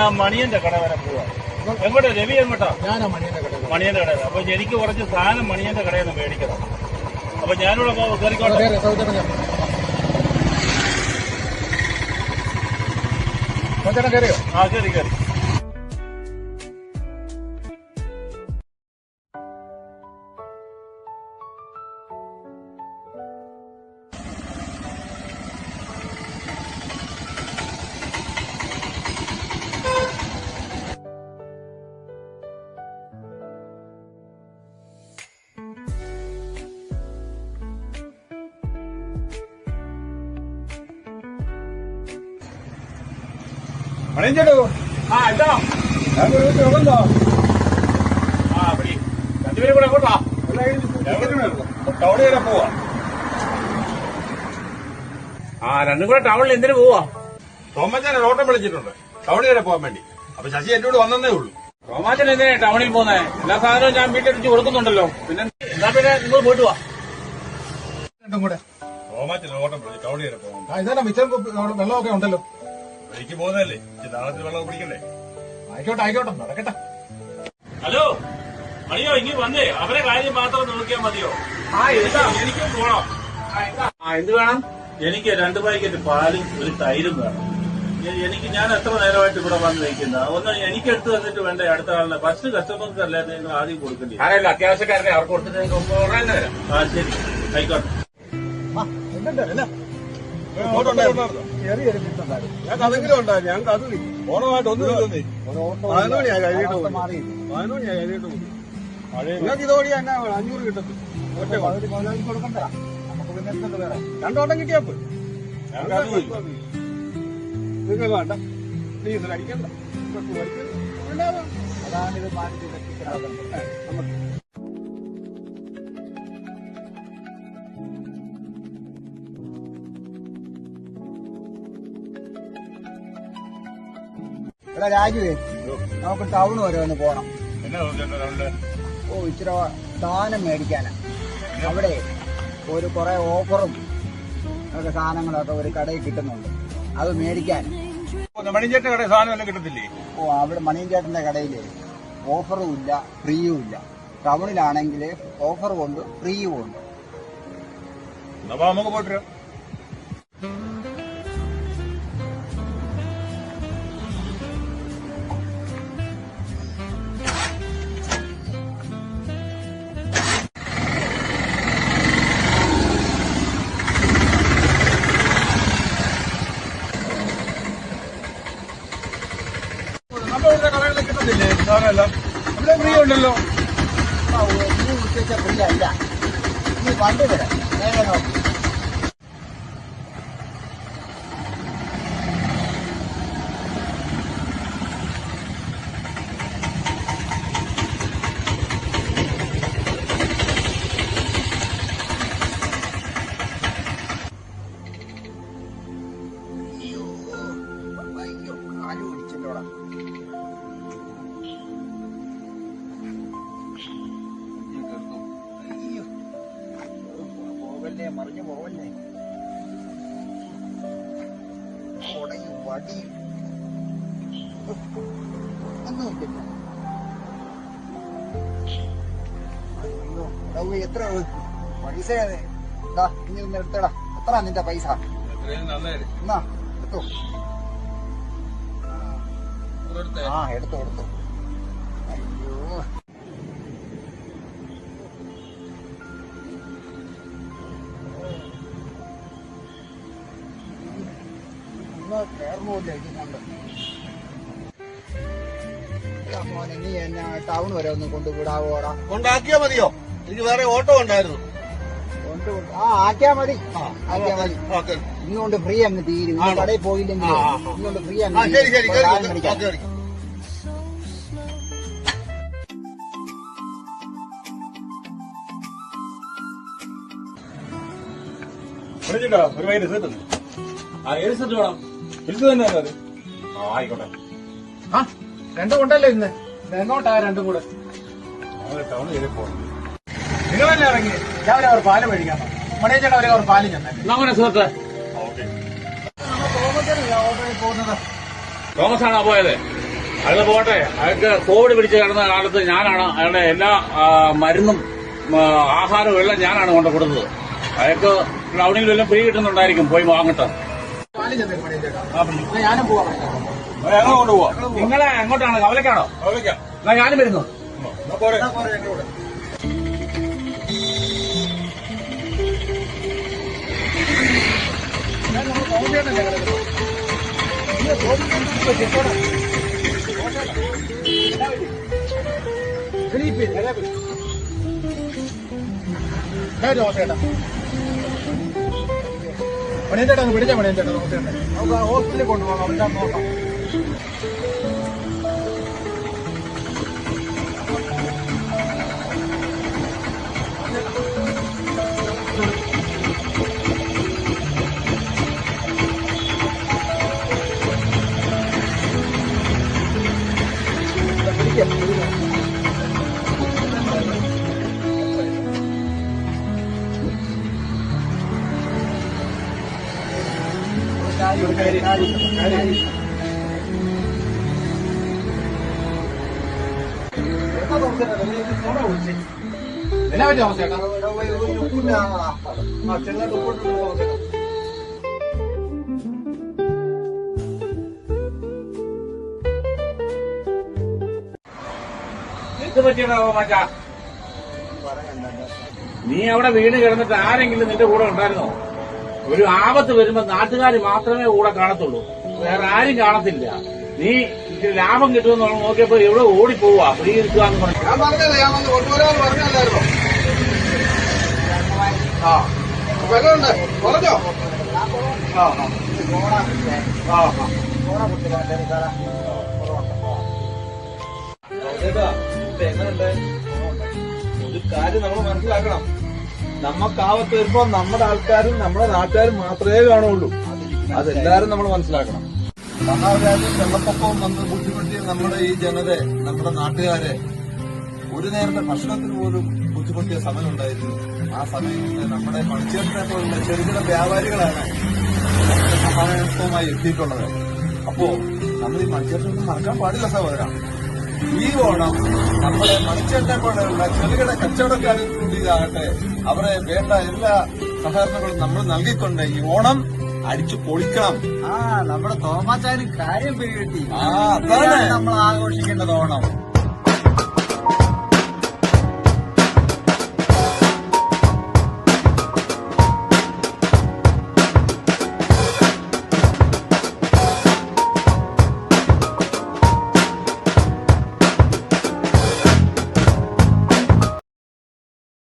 ഞാൻ മണിയന്റെ കട വരെ പോവാ. എങ്ങോട്ടാ രവി? എങ്ങോട്ടാ? ഞാനാ മണിയന്റെ കട. മണിയന്റെ കട. അപ്പൊ എനിക്ക് കുറച്ച് സാധനം മണിയന്റെ കടയിൽ നിന്ന് മേടിക്കണം. അപ്പൊ ഞാനിവിടെ കയറിക്കോട്ടെ. കയറിയോ? ആ കയറി. മണിയഞ്ചേട്ടോ. ആ എന്താ? ആ അപ്പടി രണ്ടുപേരും കൂടെ എങ്ങോട്ടാ? ടൗണിൽ വരെ പോവാ. ആ രണ്ടും കൂടെ ടൗണിൽ എന്തിനു പോവാ? തോമച്ചാനെ ഓട്ടം വിളിച്ചിട്ടുണ്ട് ടൗണിൽ വരെ പോകാൻ വേണ്ടി. അപ്പൊ ശശി എന്റെ കൂടെ വന്നേ ഉള്ളൂ. റോമാച്ചൻ എന്തിനാ ടൗണിൽ പോകുന്നേ? എല്ലാ സാധനവും ഞാൻ വീട്ടിലെത്തിച്ച് കൊടുക്കുന്നുണ്ടല്ലോ. പിന്നെ എന്നാ പിന്നെ നിങ്ങൾ പോയിട്ട് വാ. രണ്ടും കൂടെ റോമാച്ചൻ ഓട്ടം വിളിച്ച് ടൗണിൽ വരെ പോകാം. ഇതന്നെ മിച്ചം വെള്ളമൊക്കെ ഉണ്ടല്ലോ. എനിക്ക് പോകുന്നതല്ലേ, താളത്തിൽ വെള്ളം കുടിക്കണ്ടേ? ആയിക്കോട്ടെ നടക്കട്ടെ. ഹലോ മണിയോ, ഇനി വന്നേ അവരെ കാര്യം മാത്രം നോക്കിയാൽ മതിയോ? ആ എന്താ? എനിക്കും പോണം. എന്ത് വേണം? എനിക്ക് 2 പാക്കറ്റ് പാലും ഒരു തൈരും വേണം. ഞാൻ എത്ര നേരമായിട്ട് ഇവിടെ വന്ന് നിൽക്കുന്ന ഒന്ന് എനിക്ക് എടുത്തു തന്നിട്ട് വേണ്ടേ അടുത്ത ആളിനെ? ഫസ്റ്റ് കസ്റ്റമർക്ക് അല്ലേ നിങ്ങൾ ആദ്യം കൊടുക്കേണ്ടി? ഞാനല്ല അത്യാവശ്യക്കാരനെ അവർക്ക് കൊടുത്തിട്ട് ആ ശരി ആയിക്കോട്ടെ. അതെങ്കിലും ഉണ്ടായിരുന്നു. ഞങ്ങൾക്ക് അത് ഓണമായിട്ട് ഒന്നും 11 മണിയായി കഴിഞ്ഞിട്ട് നിങ്ങൾക്ക് ഇതോടെ എന്നാ 500 കിട്ടത്തില്ല. രണ്ടോട്ടം കിട്ടിയാ പോയി. നിങ്ങൾ വേണ്ട ഡീസൽ അടിക്കണ്ട. അതാണിത് എടാ രാജുവേ, നമുക്ക് ടൗൺ വരെ ഒന്ന് പോണം. ഇച്ചിരി സാധനം മേടിക്കാനാ. അവിടെ കുറെ ഓഫറും ഒക്കെ സാധനങ്ങളൊക്കെ ഒരു കടയിൽ കിട്ടുന്നുണ്ട്. അത് മേടിക്കാൻ. മണിഞ്ചേട്ടന്റെ കടയിൽ സാധനം എല്ലാം കിട്ടത്തില്ലേ? അവിടെ മണിയഞ്ചേട്ടന്റെ കടയില് ഓഫറും ഇല്ല ഫ്രീയും ഇല്ല. ടൗണിലാണെങ്കിൽ ഓഫറും ഉണ്ട് ഫ്രീയും ഉണ്ട്. നമുക്ക് പോയിട്ട് ഇവിടെ ഫ്രീ ഉണ്ടല്ലോ. നീ ഉച്ചയ്ക്ക് ഫ്രീ അല്ല. നീ പണ്ട് തരാം. നേരെ നോക്കി കാലു പിടിച്ചിട്ടോടാ. മറിഞ്ഞു പോവല്ലേ. കൊടയും വടിയും ഒന്നുമില്ല. അയ്യോ എത്ര പൈസ ഇനി ഒന്ന് എടുത്തടാ. എത്ര നിന്റെ പൈസ? എന്നാ എടുത്തോ. എടുത്തോ. അയ്യോ കേറുന്നില്ല. ഇരിക്കുന്നുണ്ട്. മോനെ നീ എന്നെ ടൗൺ വരെ ഒന്ന് കൊണ്ടുവിടാവോടാ? കൊണ്ടാക്കിയാ മതിയോ? എനിക്ക് വേറെ ഓട്ടോ ഉണ്ടായിരുന്നു. ആക്കിയാ മതി. ഇങ്ങോട്ട് ഫ്രീ അങ്ങ് തീരും. കടയിൽ പോയില്ലെങ്കിൽ ഇങ്ങോട്ട് ഫ്രീ അങ്ങ്. ഒരു വൈകിട്ട് റിസൾട്ട് റിസൾട്ട് വേണം. റിസൾട്ട് തന്നെ അത്. ആയിക്കോട്ടെ. രണ്ടും ഉണ്ടല്ലോ ഇന്ന്. എങ്ങോട്ടാ രണ്ടും കൂടെ? ടൗൺ കയറി പോകണം. നിങ്ങൾ തന്നെ ഇറങ്ങി രാവിലെ അവർ പാല് മേടിക്കാൻ. മണിയച്ചേട്ട അവരെ അവർ പാല് ചെന്നേ. അങ്ങനെ സുഹൃത്തെ തോമസ് പോകുന്നത്. തോമസ് ആണോ പോയത്? അത് പോട്ടെ, അയാൾക്ക് കോവിഡ് പിടിച്ച് കിടന്ന കാലത്ത് ഞാനാണ് അയാളുടെ എല്ലാ മരുന്നും ആഹാരവും എല്ലാം ഞാനാണ് കൊണ്ട് കൊടുത്തത്. അയാൾക്ക് ടൗണിൽ വല്ലതും ഫ്രീ കിട്ടുന്നുണ്ടായിരിക്കും, പോയി വാങ്ങട്ടെ. ഞാനും പോവാം. കൊണ്ടുപോവാ. നിങ്ങളെ എങ്ങോട്ടാണ്? കവലക്കാണോ? എന്നാ ഞാനും വരുന്നു. മണിയൻ ചേട്ടാ പിടിച്ച മണിയൻ ചേട്ടാ നമുക്ക് ഹോസ്പിറ്റലിൽ കൊണ്ടുപോകാം. അവിടെ നോക്കാം. എന്നാ പറ്റി ചേട്ടാ? എന്ത് പറ്റിയടാ മാറ്റാ? നീ അവിടെ വീണ് കിടന്നിട്ട് ആരെങ്കിലും നിന്റെ കൂടെ ഉണ്ടായിരുന്നോ? ഒരു ആപത്ത് വരുമ്പോ നാട്ടുകാർ മാത്രമേ കൂടെ കാണത്തുള്ളൂ, വേറെ ആരും കാണത്തില്ല. നീ ലാഭം കിട്ടുമെന്ന് നോക്കിയപ്പോ എവിടെ ഓടിപ്പോവാ, ഫ്രീ കിട്ടുകയെന്ന് പറഞ്ഞു. ഞാൻ പറഞ്ഞല്ലേ, ഞാൻ വന്ന് കൊണ്ടുവരാമെന്ന് പറഞ്ഞല്ലായിരുന്നോ? ആ വെള്ളമുണ്ട്, കുറഞ്ഞോ? എങ്ങനെയുണ്ട്? ഒരു കാര്യം നമ്മൾ മനസ്സിലാക്കണം, നമ്മക്കാവത്ത് വരുമ്പോ നമ്മുടെ ആൾക്കാരും നമ്മുടെ നാട്ടുകാരും മാത്രമേ കാണുള്ളൂ. അതെല്ലാരും നമ്മൾ മനസ്സിലാക്കണം. മഹാരാജ്യം വെള്ളപ്പൊക്കവും വന്ന് ബുദ്ധിമുട്ടിയ നമ്മുടെ ഈ ജനതയെ, നമ്മുടെ നാട്ടുകാരെ ഒരു നേരത്തെ ഭക്ഷണത്തിന് പോലും ബുദ്ധിമുട്ടിയ സമയം ഉണ്ടായിരുന്നു. ആ സമയത്ത് നമ്മുടെ മണിച്ചേട്ടനെ പോലുള്ള ചെറുകിട വ്യാപാരികളാണ് നമ്മുടെ സഹായവുമായി എത്തിയിട്ടുള്ളത്. അപ്പോ നമ്മൾ ഈ മണിച്ചേട്ടനെ മറക്കാൻ പാടില്ല സഹോദര. ഈ ഓണം നമ്മുടെ മണിച്ചേട്ടനെ പോലെയുള്ള ചെറുകിട കച്ചവടക്കാരിൽ കൂടിയതാകട്ടെ, അവരെ വേണ്ട എല്ലാ സഹകരണങ്ങളും നമ്മൾ നൽകിക്കൊണ്ട് ഈ ഓണം അടിച്ചു പൊളിക്കണം. നമ്മുടെ തോമാച്ചാനും കാര്യം പിടികിട്ടി. അതാണ് നമ്മൾ ആഘോഷിക്കേണ്ടത് ഓണം.